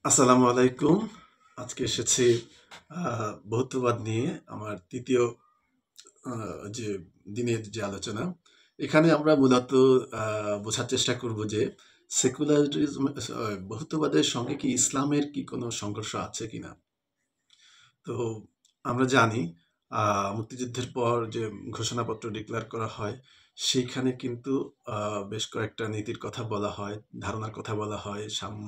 আসসালামু আলাইকুম। আজকে এসেছি বহুত্ববাদ নিয়ে আমার ৩য় যে দিনের যে আলোচনা। এখানে আমরা মূলত বোঝার চেষ্টা করব যে সেকুলারিজম বহুত্ববাদের সঙ্গে কি ইসলামের কি কোনো সংঘর্ষ আছে কিনা? তো আমরা জানি মুক্তিযুদ্ধের পর যে ঘোষণাপত্র ডিক্লেয়ার করা হয়, সেইখানে কিন্তু বেশ কয়েকটা নীতির কথা বলা হয়, ধারণার কথা বলা হয়, সাম্য,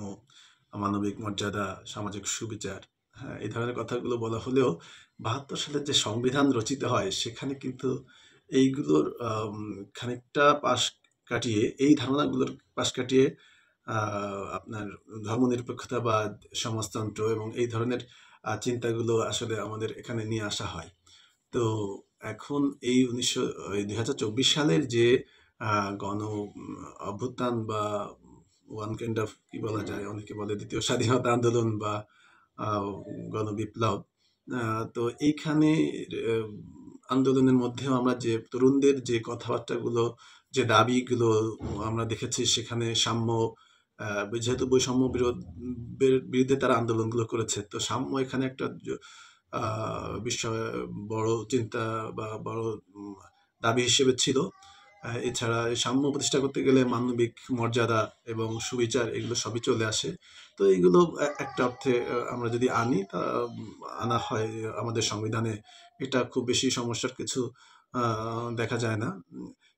মানবিক মর্যাদা, সামাজিক সুবিচার, হ্যাঁ? এই ধরনের কথাগুলো বলা হলেও ৭২ সালের যে সংবিধান রচিত হয়, সেখানে কিন্তু এইগুলোর খানিকটা পাশ কাটিয়ে, এই ধারণাগুলোর পাশ কাটিয়ে আ আপনার ধর্মনিরপেক্ষতা বা সমাজতন্ত্র এবং এই ধরনের চিন্তাগুলো আসলে আমাদের এখানে নিয়ে আসা হয়। তো এখন এই ২০২৪ সালের যে আ গণ অভ্যুত্থান বা ওয়ান কাইন্ড অফ কি বলা যায়? অনেকে বলে ২য় স্বাধীনতা আন্দোলন বা আ গণবিপ্লব। আ তো এইখানে এ আন্দোলনের মধ্যেও আমরা যে তরুণদের যে কথাবার্তাগুলো, যে দাবিগুলো আমরা দেখেছি সেখানে সাম্য, আ যেহেতু বৈষম্য বিরুদ্ধে তারা আন্দোলনগুলো করেছে। তো সাম্য এখানে একটা আ বিষয়, বড় চিন্তা বা বড় উম দাবি হিসেবে ছিল। এছাড়া এই সাম্য প্রতিষ্ঠা করতে গেলে মানবিক মর্যাদা এবং সুবিচার এগুলো সবই চলে আসে। তো এইগুলো একটা অর্থে আমরা যদি আনি আনা হয় আমাদের সংবিধানে, এটা খুব বেশি সমস্যার কিছু আ দেখা যায় না।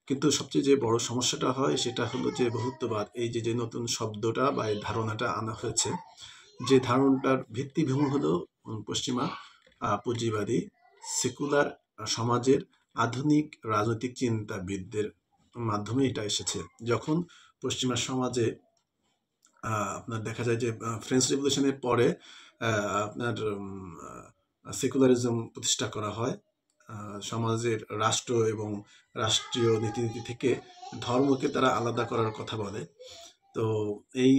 কিন্তু সবচেয়ে যে বড় সমস্যাটা হয় সেটা হলো যে বহুত্ববাদ। এই যে নতুন শব্দটা বা এই ধারণাটা আনা হয়েছে, যে ধারণাটার ভিত্তিভূমি হলো পশ্চিমা পুঁজিবাদী সেকুলার সমাজের আধুনিক রাজনৈতিক চিন্তাবিদদের মাধ্যমে এটা এসেছে। যখন পশ্চিমা সমাজে আপনার দেখা যায় যে ফ্রেঞ্চ রেভলিউশনের পরে আ আপনার সেকুলারিজম প্রতিষ্ঠা করা হয়। আ সমাজের রাষ্ট্র এবং রাষ্ট্রীয় নীতি থেকে ধর্মকে তারা আলাদা করার কথা বলে। তো এই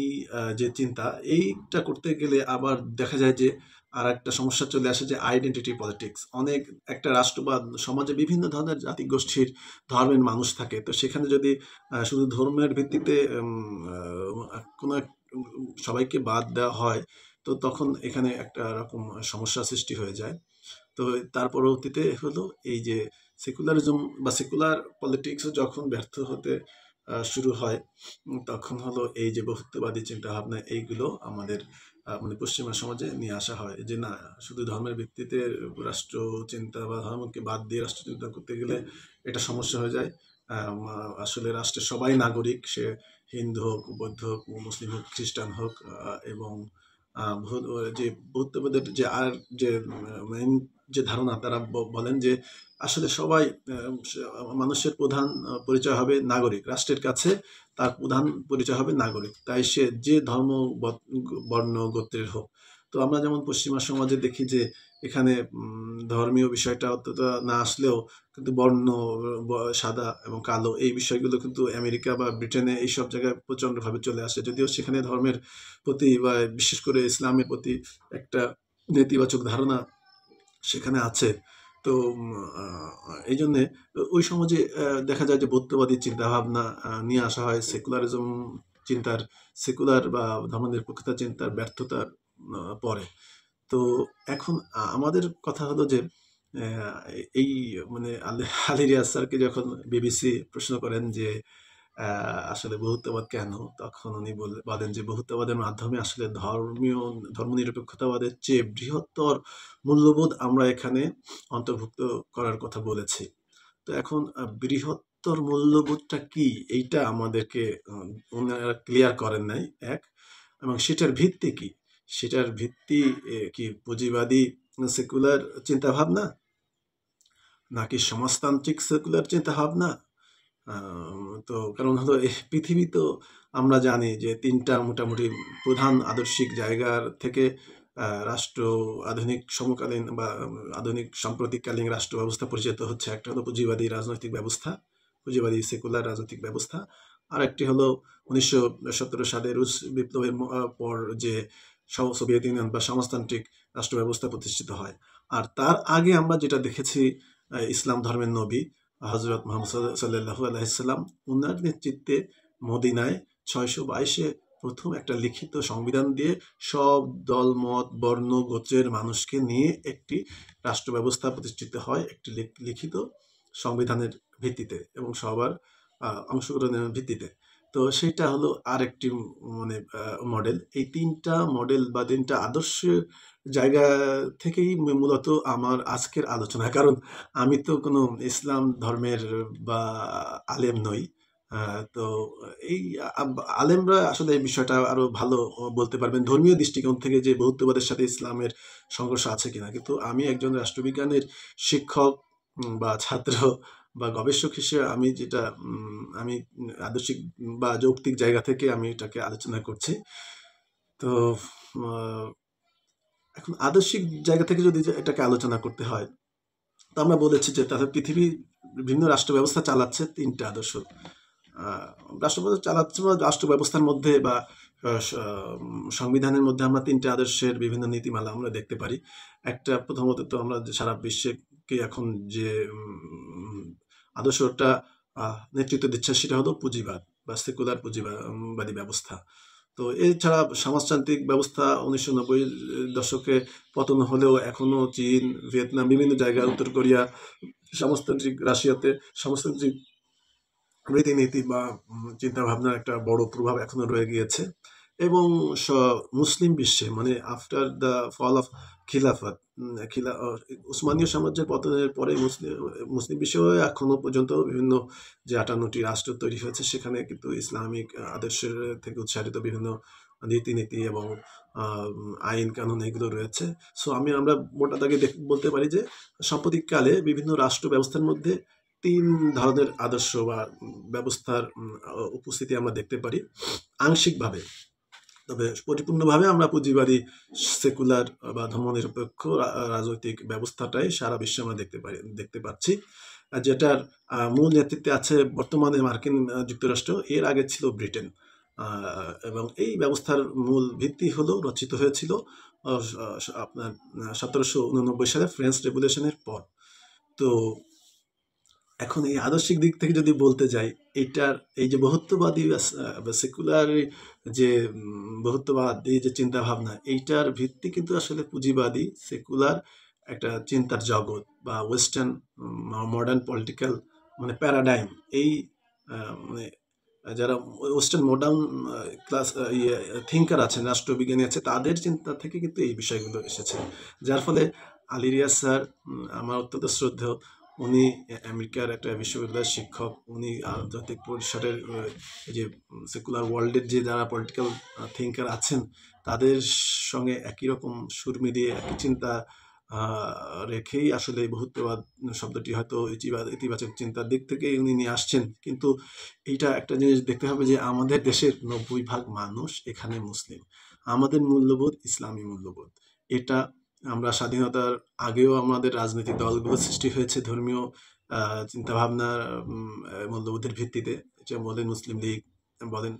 যে চিন্তা, এইটা করতে গেলে আবার দেখা যায় যে আরেকটা সমস্যা চলে আসে, যে আইডেন্টিটি পলিটিক্স। অনেক একটা রাষ্ট্র বা সমাজে বিভিন্ন ধরনের জাতিগোষ্ঠীর, ধর্মের মানুষ থাকে। তো সেখানে যদি শুধু ধর্মের ভিত্তিতে কোনো সবাইকে বাদ দেওয়া হয়, তো তখন এখানে একটা রকম সমস্যার সৃষ্টি হয়ে যায়। তো তার পরবর্তীতে হলো এই যে সেকুলারিজম বা সেকুলার পলিটিক্সও যখন ব্যর্থ হতে শুরু হয়, তখন হলো এই যে বহুত্ববাদী চিন্তাভাবনা, এইগুলো আমাদের মানে পশ্চিমা সমাজে নিয়ে আসা হয়। যে না, শুধু ধর্মের ভিত্তিতে রাষ্ট্র চিন্তা বা ধর্মকে বাদ দিয়ে রাষ্ট্র চিন্তা করতে গেলে এটা সমস্যা হয়ে যায়। আসলে রাষ্ট্রের সবাই নাগরিক, সে হিন্দু হোক, বৌদ্ধ হোক, মুসলিম হোক, খ্রিস্টান হোক, এবং যে বৌদ্ধবাদের যে আর যে মেইন যে ধারণা, তারা বলেন যে আসলে সবাই মানুষের প্রধান পরিচয় হবে নাগরিক। রাষ্ট্রের কাছে তার প্রধান পরিচয় হবে নাগরিক। তাই সে যে ধর্ম, বর্ণ, গোত্রের হোক। তো আমরা যেমন পশ্চিমা সমাজে দেখি যে এখানে ধর্মীয় বিষয়টা অতটা না আসলেও কিন্তু বর্ণ, সাদা এবং কালো এই বিষয়গুলো কিন্তু আমেরিকা বা ব্রিটেনে এইসব জায়গায় প্রচণ্ডভাবে চলে আসে। যদিও সেখানে ধর্মের প্রতি বা বিশেষ করে ইসলামের প্রতি একটা নেতিবাচক ধারণা সেখানে আছে। তো এই জন্যে ওই সমাজে দেখা যায় যে বৌদ্ধবাদী চিন্তাভাবনা নিয়ে আসা হয়। সেকুলারিজম চিন্তার, সেকুলার বা ধর্মনিরপেক্ষতা চিন্তার ব্যর্থতার পরে। তো এখন আমাদের কথা হলো যে এই মানে আলী রিয়াজ স্যারকে যখন বিবিসি প্রশ্ন করেন যে আসলে বহুত্ববাদ কেন? তখন উনি বলেন যে বহুত্ববাদের মাধ্যমে আসলে ধর্মনিরপেক্ষতাবাদের চেয়ে বৃহত্তর মূল্যবোধ আমরা এখানে অন্তর্ভুক্ত করার কথা বলেছি। তো এখন বৃহত্তর মূল্যবোধটা কি? এইটা আমাদেরকে আ উনারা ক্লিয়ার করেন নাই, ১। এবং সেটার ভিত্তি কি? সেটার ভিত্তি কি পুঁজিবাদী সেকুলার চিন্তাভাবনা? নাকি সমাজতান্ত্রিক সেকুলার চিন্তাভাবনা? তো কারণ হলো পৃথিবী তো আমরা জানি যে ৩ টা মোটামুটি প্রধান আদর্শিক জায়গার থেকে রাষ্ট্র, আধুনিক সমকালীন বা আধুনিক সাম্প্রতিককালীন রাষ্ট্র ব্যবস্থা পরিচালিত হচ্ছে। একটা হলো পুঁজিবাদী রাজনৈতিক ব্যবস্থা, পুঁজিবাদী সেকুলার রাজনৈতিক ব্যবস্থা। আরেকটি হলো ১৯১৭ সালে রুশ বিপ্লবের পর যে সোভিয়েত ইউনিয়ন বা সমাজতান্ত্রিক রাষ্ট্র ব্যবস্থা প্রতিষ্ঠিত হয়। আর তার আগে আমরা যেটা দেখেছি, ইসলাম ধর্মের নবী হযরত মুহাম্মদ সাল্লাল্লাহু আলাইহি সাল্লাম, উনার নেতৃত্বে মদিনায় ৬২২ এ প্রথম একটা লিখিত সংবিধান দিয়ে সব দল, মত, বর্ণ, গোত্রের মানুষকে নিয়ে একটি রাষ্ট্র ব্যবস্থা প্রতিষ্ঠিত হয় একটি লিখিত সংবিধানের ভিত্তিতে এবং সবার অংশগ্রহণের ভিত্তিতে। তো সেটা হলো আরেকটি মানে মডেল। এই ৩টা মডেল বা ৩টা আদর্শের জায়গা থেকেই মূলত আমার আজকের আলোচনা। কারণ আমি তো কোনো ইসলাম ধর্মের বা আলেম নই। তো এই আলেমরা আসলে এই বিষয়টা আরো ভালো বলতে পারবেন ধর্মীয় দৃষ্টিকোণ থেকে যে বহুত্ববাদের সাথে ইসলামের সংঘর্ষ আছে কিনা। কিন্তু আমি একজন রাষ্ট্রবিজ্ঞানের শিক্ষক বা ছাত্র বা গবেষক হিসেবে আমি যেটা আমি আদর্শিক বা যৌক্তিক জায়গা থেকে আমি এটাকে আলোচনা করছি। তো আহ, এখন আদর্শিক জায়গা থেকে যদি এটাকে আলোচনা করতে হয়, তো আমরা বলেছি যে তাদের পৃথিবী বিভিন্ন রাষ্ট্র ব্যবস্থা চালাচ্ছে ৩টা আদর্শ। রাষ্ট্র ব্যবস্থা চালাচ্ছে বা রাষ্ট্র ব্যবস্থার মধ্যে বা সংবিধানের মধ্যে আমরা ৩টা আদর্শের বিভিন্ন নীতিমালা আমরা দেখতে পারি। একটা প্রথমত তো আমরা সারা বিশ্বকে এখন যে আদর্শটা নেতৃত্ব দিচ্ছে সেটা হলো পুঁজিবাদ বা সেকুলার পুঁজিবাদী ব্যবস্থা। তো এছাড়া সমাজতান্ত্রিক ব্যবস্থা ১৯৯০ দশকে পতন হলেও এখনো চীন, ভিয়েতনাম, বিভিন্ন জায়গায়, উত্তর কোরিয়া, সমাজতান্ত্রিক রাশিয়াতে সমাজতান্ত্রিক রীতিনীতি বা চিন্তাভাবনার একটা বড় প্রভাব এখনো রয়ে গিয়েছে। এবং মুসলিম বিশ্বে মানে আফটার দ্য ফল অফ খিলাফত, উসমানীয় সাম্রাজ্যের পতনের পরে মুসলিম বিশ্বেও এখনো পর্যন্ত বিভিন্ন যে ৫৮টি রাষ্ট্র তৈরি হয়েছে সেখানে কিন্তু ইসলামিক আদর্শের থেকে উৎসারিত বিভিন্ন রীতিনীতি এবং আইন কানুন এগুলো রয়েছে। সো আমরা মোটা দাগে বলতে পারি যে সাম্প্রতিককালে বিভিন্ন রাষ্ট্র ব্যবস্থার মধ্যে ৩ ধরনের আদর্শ বা ব্যবস্থার উপস্থিতি আমরা দেখতে পারি আংশিকভাবে। তবে পরিপূর্ণভাবে আমরা পুঁজিবাদী সেকুলার বা ধর্মনিরপেক্ষ রাজনৈতিক ব্যবস্থাটাই সারা বিশ্বে আমরা দেখতে পাচ্ছি, যেটার মূল নেতৃত্বে আছে বর্তমানে মার্কিন যুক্তরাষ্ট্র, এর আগে ছিল ব্রিটেন। এবং এই ব্যবস্থার মূল ভিত্তি রচিত হয়েছিল আপনার ১৭৮৯ সালে ফ্রেঞ্চ রেভলিউশনের পর। তো এখন এই আদর্শিক দিক থেকে যদি বলতে যাই, এই যে বহুত্ববাদী বা সেকুলার যে বহুত্ববাদী যে চিন্তা ভাবনা, এইটার ভিত্তি কিন্তু আসলে পুঁজিবাদী সেকুলার একটা চিন্তার জগৎ বা ওয়েস্টার্ন মডার্ন পলিটিক্যাল মানে প্যারাডাইম। এই মানে যারা ওয়েস্টার্ন মডার্ন ক্লাস থিঙ্কার আছেন, রাষ্ট্রবিজ্ঞানী আছে, তাদের চিন্তা থেকে কিন্তু এই বিষয়গুলো এসেছে। যার ফলে আলী রিয়াজ স্যার আমার অত্যন্ত শ্রদ্ধেয়। উনি আমেরিকার একটা বিশ্ববিদ্যালয়ের শিক্ষক। উনি আন্তর্জাতিক পরিসরের যে সেকুলার ওয়ার্ল্ডের যে যারা পলিটিক্যাল থিঙ্কার আছেন তাদের সঙ্গে একই রকম সুর মিলিয়ে একই চিন্তা রেখেই আসলে বহুত্ববাদ শব্দটি হয়তো ইতিবাচক চিন্তার দিক থেকেই উনি নিয়ে আসছেন। কিন্তু এইটা একটা জিনিস দেখতে হবে যে আমাদের দেশের ৯০% মানুষ এখানে মুসলিম। আমাদের মূল্যবোধ ইসলামী মূল্যবোধ। এটা আমরা স্বাধীনতার আগেও আমাদের রাজনৈতিক দলগুলো সৃষ্টি হয়েছে ধর্মীয় চিন্তাভাবনার মূল্যবোধের ভিত্তিতে। যেমন বলেন মুসলিম লীগ, বলেন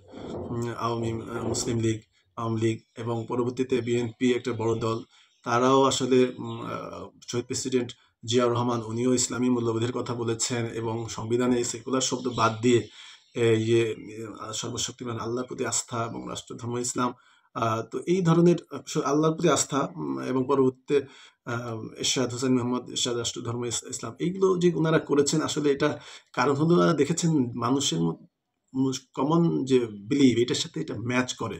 মুসলিম লীগ, আওয়ামী লীগ, এবং পরবর্তীতে বিএনপি একটা বড় দল। তারাও আসলে শহীদ প্রেসিডেন্ট জিয়াউর রহমান উনিও ইসলামী মূল্যবোধের কথা বলেছেন এবং সংবিধানে সেকুলার শব্দ বাদ দিয়ে সর্বশক্তিমান আল্লাহর প্রতি আস্থা এবং রাষ্ট্রধর্ম ইসলাম। তো এই ধরনের আল্লাহর প্রতি আস্থা এবং পরবর্তীতে এরশাদ হোসেন মোহাম্মদ এরশাদ রাষ্ট্রধর্ম ইসলাম, এইগুলো যে ওনারা করেছেন আসলে এটা কারণ হলো দেখেছেন মানুষের কমন যে বিলিভ এটার সাথে এটা ম্যাচ করে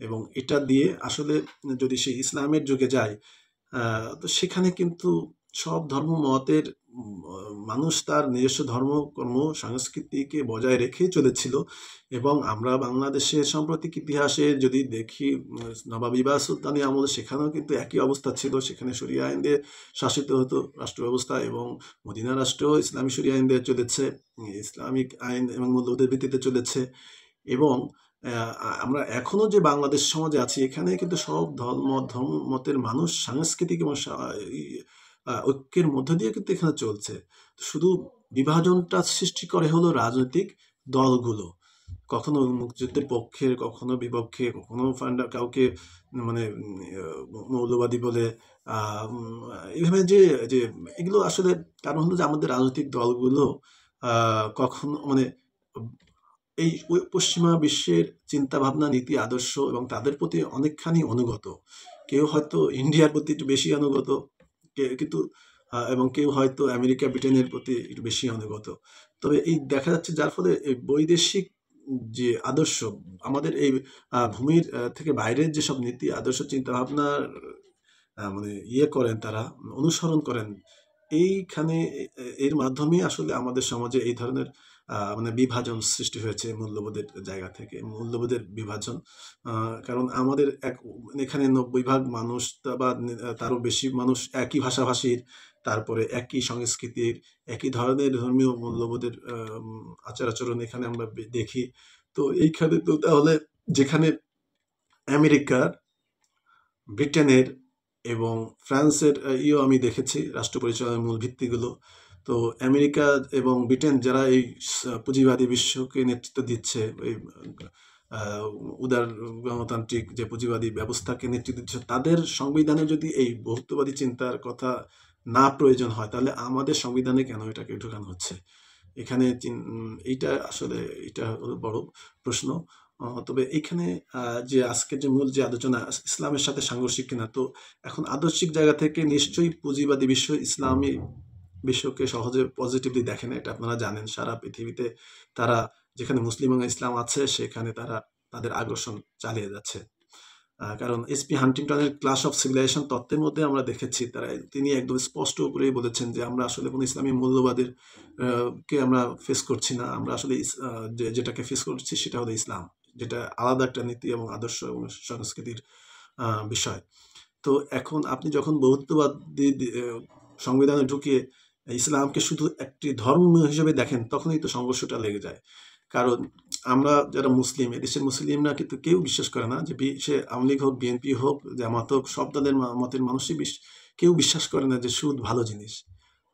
এবং এটা দিয়ে আসলে যদি সেই ইসলামের যুগে যায় তো সেখানে কিন্তু সব ধর্ম মতের মানুষ তার নিজস্ব ধর্ম কর্ম সংস্কৃতিকে বজায় রেখে চলেছিল। এবং আমরা বাংলাদেশের সাম্প্রতিক ইতিহাসে যদি দেখি নবাবী বা সুলতানি আমলে সেখানেও কিন্তু একই অবস্থা ছিল। সেখানে শরিয়া আইন দিয়ে শাসিত হতো রাষ্ট্র ব্যবস্থা এবং মদিনা রাষ্ট্র ইসলামী শরিয়া আইন দিয়ে চলেছে, ইসলামিক আইন এবং মূল্যবোধের ভিত্তিতে চলেছে। এবং আমরা এখনো যে বাংলাদেশ সমাজে আছি এখানে কিন্তু সব ধর্ম মতের মানুষ সাংস্কৃতিক এবং ঐক্যের মধ্য দিয়ে কিন্তু এখানে চলছে। শুধু বিভাজনটা সৃষ্টি করে হলো রাজনৈতিক দলগুলো, কখনো মুক্তিযুদ্ধের পক্ষে, কখনো বিপক্ষে, কখনো কাউকে মানে মৌলবাদী বলে এইভাবে যে যে এগুলো আসলে কারণ হলো যে আমাদের রাজনৈতিক দলগুলো কখনো মানে এই পশ্চিমা বিশ্বের চিন্তাভাবনা, নীতি, আদর্শ এবং তাদের প্রতি অনেকখানি অনুগত। কেউ হয়তো ইন্ডিয়ার প্রতি একটু বেশি অনুগত, কিন্তু এবং কেউ হয়তো আমেরিকা, ব্রিটেনের প্রতি একটু বেশি অনুগত। তবে এই দেখা যাচ্ছে যার ফলে এই বৈদেশিক যে আদর্শ, আমাদের এই ভূমির থেকে বাইরের যেসব নীতি, আদর্শ, চিন্তাভাবনার মানে করেন তারা, অনুসরণ করেন। এইখানে এর মাধ্যমেই আসলে আমাদের সমাজে এই ধরনের মানে বিভাজন সৃষ্টি হয়েছে মূল্যবোধের জায়গা থেকে, মূল্যবোধের বিভাজন। কারণ আমাদের এখানে ৯০ ভাগ মানুষ বা তারও বেশি মানুষ একই ভাষাভাষীর, তারপরে একই সংস্কৃতির, একই ধরনের ধর্মীয় মূল্যবোধের আচার আচরণ এখানে আমরা দেখি। তো এইখানে তো তাহলে যেখানে আমেরিকার, ব্রিটেনের এবং ফ্রান্সের আমি দেখেছি রাষ্ট্র পরিচালনার মূল ভিত্তিগুলো। তো আমেরিকা এবং ব্রিটেন যারা এই পুঁজিবাদী বিশ্বকে নেতৃত্ব দিচ্ছে, এই আহ, উদার গণতান্ত্রিক যে পুঁজিবাদী ব্যবস্থাকে নেতৃত্ব দিচ্ছে, তাদের সংবিধানে যদি এই বহুত্ববাদী চিন্তার কথা না প্রয়োজন হয়, তাহলে আমাদের সংবিধানে কেন এটাকে ঢোকানো হচ্ছে? এখানে এইটা আসলে এটা হলো বড় প্রশ্ন। তবে এইখানে যে আজকের যে মূল যে আলোচনা, ইসলামের সাথে সাংঘর্ষিক কিনা, তো এখন আদর্শিক জায়গা থেকে নিশ্চয়ই পুঁজিবাদী বিশ্ব ইসলামী বিশ্বকে সহজে পজিটিভলি দেখে না, এটা আপনারা জানেন। সারা পৃথিবীতে তারা যেখানে মুসলিম এবং ইসলাম আছে সেখানে তারা তাদের আগ্রাসন চালিয়ে যাচ্ছে। কারণ এসপি হান্টিংটনের ক্লাস অফ সিভিলাইজেশন তত্ত্বের মধ্যে আমরা দেখেছি তিনি একদম স্পষ্ট করেই বলেছেন যে আমরা আসলে কোনো ইসলামী মূল্যবাদের কে আমরা ফেস করছি না। আমরা আসলে যেটাকে ফেস করছি সেটা হলো ইসলাম, যেটা আলাদা একটা নীতি এবং আদর্শ এবং সংস্কৃতির বিষয়। তো এখন আপনি যখন বহুত্ববাদী সংবিধানে ঢুকিয়ে ইসলামকে শুধু একটি ধর্ম হিসেবে দেখেন, তখনই তো সংঘর্ষটা লেগে যায়। কারণ আমরা যারা মুসলিম, এদেশের মুসলিমরা কিন্তু কেউ বিশ্বাস করে না যে সে আওয়ামী লীগ হোক, বিএনপি হোক, জামাত হোক, সব দলের মতের মানুষই কেউ বিশ্বাস করে না যে সুদ ভালো জিনিস,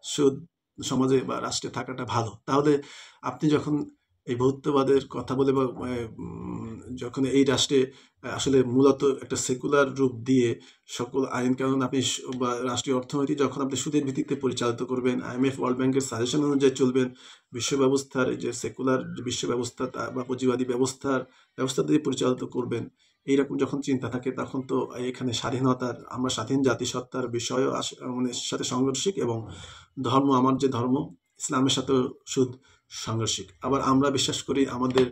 সুদ সমাজে বা রাষ্ট্রে থাকাটা ভালো। তাহলে আপনি যখন এই বহুত্ববাদের কথা বলে বা যখন এই রাষ্ট্রে আসলে মূলত একটা সেকুলার রূপ দিয়ে সকল আইন কানুন আপনি বা রাষ্ট্রীয় অর্থনীতি যখন আপনি সুদের ভিত্তিতে পরিচালিত করবেন, IMF, ওয়ার্ল্ড ব্যাংকের সাজেশন অনুযায়ী চলবেন, বিশ্ব ব্যবস্থার এই যে সেকুলার বিশ্ব ব্যবস্থা বা পুঁজিবাদী ব্যবস্থা দিয়ে পরিচালিত করবেন, এইরকম যখন চিন্তা থাকে, তখন তো এখানে স্বাধীনতার, আমরা স্বাধীন জাতিসত্তার বিষয়ও মানে সাথে সাংঘর্ষিক, এবং ধর্ম, আমার যে ধর্ম ইসলামের সাথেও সাংঘর্ষিক। আবার আমরা বিশ্বাস করি আমাদের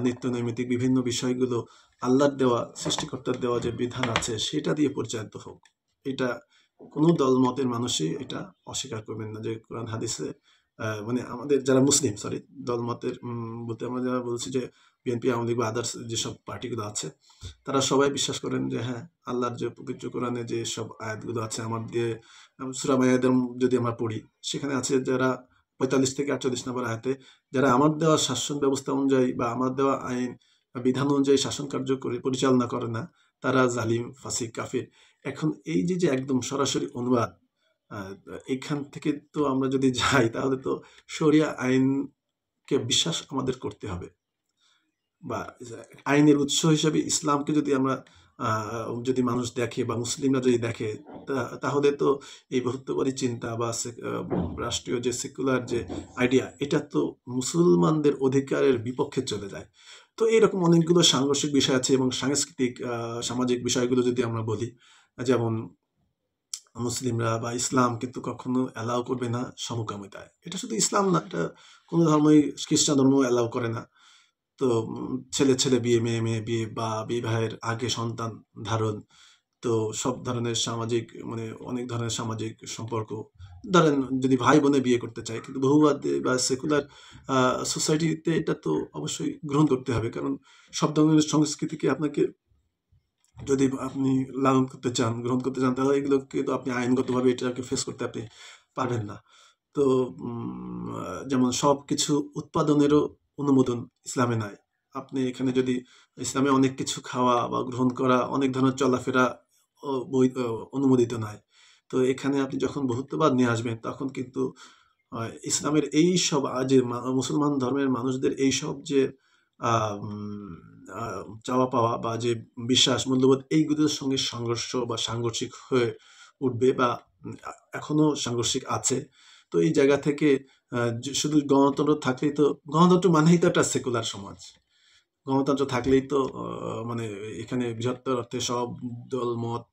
নিত্য নৈমিত্তিক বিভিন্ন বিষয়গুলো আল্লাহর দেওয়া, সৃষ্টিকর্তার দেওয়া যে বিধান আছে সেটা দিয়ে পরিচালিত হোক। এটা কোনো দল মতের মানুষই এটা অস্বীকার করবেন না যে কোরআন হাদিসে মানে আমাদের যারা মুসলিম, সরি, দল মতের বলতে আমরা যারা বলছি যে বিএনপি, আওয়ামী লীগ বা আদার্স যেসব পার্টিগুলো আছে, তারা সবাই বিশ্বাস করেন যে হ্যাঁ, আল্লাহর যে পবিত্র কোরআনে যে সব আয়াতগুলো আছে, আমাদের সূরা মাইয়াদার যদি আমরা পড়ি, সেখানে আছে যারা ৪৫ থেকে ৪৮ নম্বর আয়াতে, যারা আমার দেওয়া শাসন ব্যবস্থা অনুযায়ী বা আমার দেওয়া আইন বিধান অনুযায়ী শাসন কার্য পরিচালনা করে না, তারা জালিম, ফাসিক, কাফির। এখন এই যে একদম সরাসরি অনুবাদ, এখান থেকে তো আমরা যদি যাই, তাহলে তো শরিয়া আইনকে বিশ্বাস আমাদের করতে হবে, বা আইনের উৎস হিসেবে ইসলামকে যদি আমরা যদি মানুষ দেখে বা মুসলিমরা যদি দেখে, তাহলে তো এই বহুত্ববাদী চিন্তা বা রাষ্ট্রীয় যে সেকুলার যে আইডিয়া, এটা তো মুসলমানদের অধিকারের বিপক্ষে চলে যায়। তো এইরকম অনেকগুলো সাংঘর্ষিক বিষয় আছে, এবং সাংস্কৃতিক সামাজিক বিষয়গুলো যদি আমরা বলি, যেমন মুসলিমরা বা ইসলাম কিন্তু কখনো অ্যালাউ করবে না সমকামিতায়। এটা শুধু ইসলাম না, এটা কোনো ধর্মই, খ্রিস্টান ধর্ম অ্যালাউ করে না। তো ছেলে ছেলে বিয়ে, মেয়ে মেয়ে বিয়ে, বা বিবাহের আগে সন্তান ধারণ, তো সব ধরনের সামাজিক, মানে অনেক ধরনের সামাজিক সম্পর্ক, ধরেন যদি ভাই বোনে বিয়ে করতে চায়, কিন্তু বহুবাদী বা সেকুলার সোসাইটিতে এটা তো অবশ্যই গ্রহণ করতে হবে, কারণ সব ধরনের সংস্কৃতিকে আপনাকে যদি আপনি লালন করতে চান, গ্রহণ করতে চান, তাহলে এগুলোকে তো আপনি আইনগতভাবে এটাকে ফেস করতে আপনি পারবেন না। তো যেমন সব কিছু উৎপাদনেরও অনুমোদন ইসলামে নাই। আপনি এখানে যদি ইসলামে অনেক কিছু খাওয়া বা গ্রহণ করা, অনেক ধরনের চলাফেরা অনুমোদিত নাই। তো এখানে আপনি যখন বহুত্ববাদ নিয়ে আসবেন, তখন কিন্তু ইসলামের এই সব যে মুসলমান ধর্মের মানুষদের এই সব যে চাওয়া পাওয়া বা যে বিশ্বাস, মূল্যবোধ, এইগুলোর সঙ্গে সংঘর্ষ বা সাংঘর্ষিক হয়ে উঠবে, বা এখনো সাংঘর্ষিক আছে। তো এই জায়গা থেকে শুধু গণতন্ত্র থাকলেই তো, গণতন্ত্র মানেই তো একটা সেকুলার সমাজ। গণতন্ত্র থাকলেই তো মানে এখানে বৃহত্তর অর্থে সব দল মত,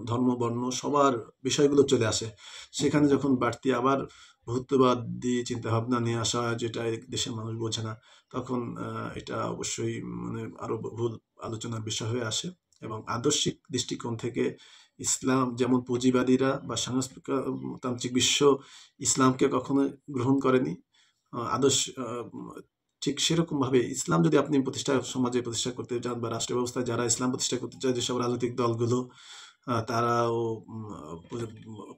ধর্ম বর্ণ সবার বিষয়গুলো চলে আসে। সেখানে যখন বাড়তি আবার বহুত্ববাদী চিন্তাভাবনা নিয়ে আসা হয়, যেটা এই দেশের মানুষ বোঝে না, তখন এটা অবশ্যই মানে আরো বহুল আলোচনার বিষয় হয়ে আসে। এবং আদর্শিক দৃষ্টিকোণ থেকে ইসলাম যেমন পুঁজিবাদীরা বা সাংস্কৃতিক বিশ্ব ইসলামকে কখনো গ্রহণ করেনি, আদর্শ ঠিক সেরকমভাবে ইসলাম যদি আপনি সমাজে প্রতিষ্ঠা করতে চান, বা রাষ্ট্র ব্যবস্থায় যারা ইসলাম প্রতিষ্ঠা করতে চায়, যেসব রাজনৈতিক দলগুলো, তারাও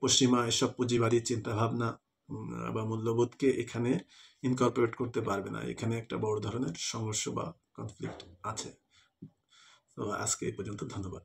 পশ্চিমা এসব পুঁজিবাদী চিন্তাভাবনা বা মূল্যবোধকে এখানে ইনকর্পোরেট করতে পারবে না। এখানে একটা বড় ধরনের সংঘর্ষ বা কনফ্লিক্ট আছে। তো আজকে এই পর্যন্ত, ধন্যবাদ।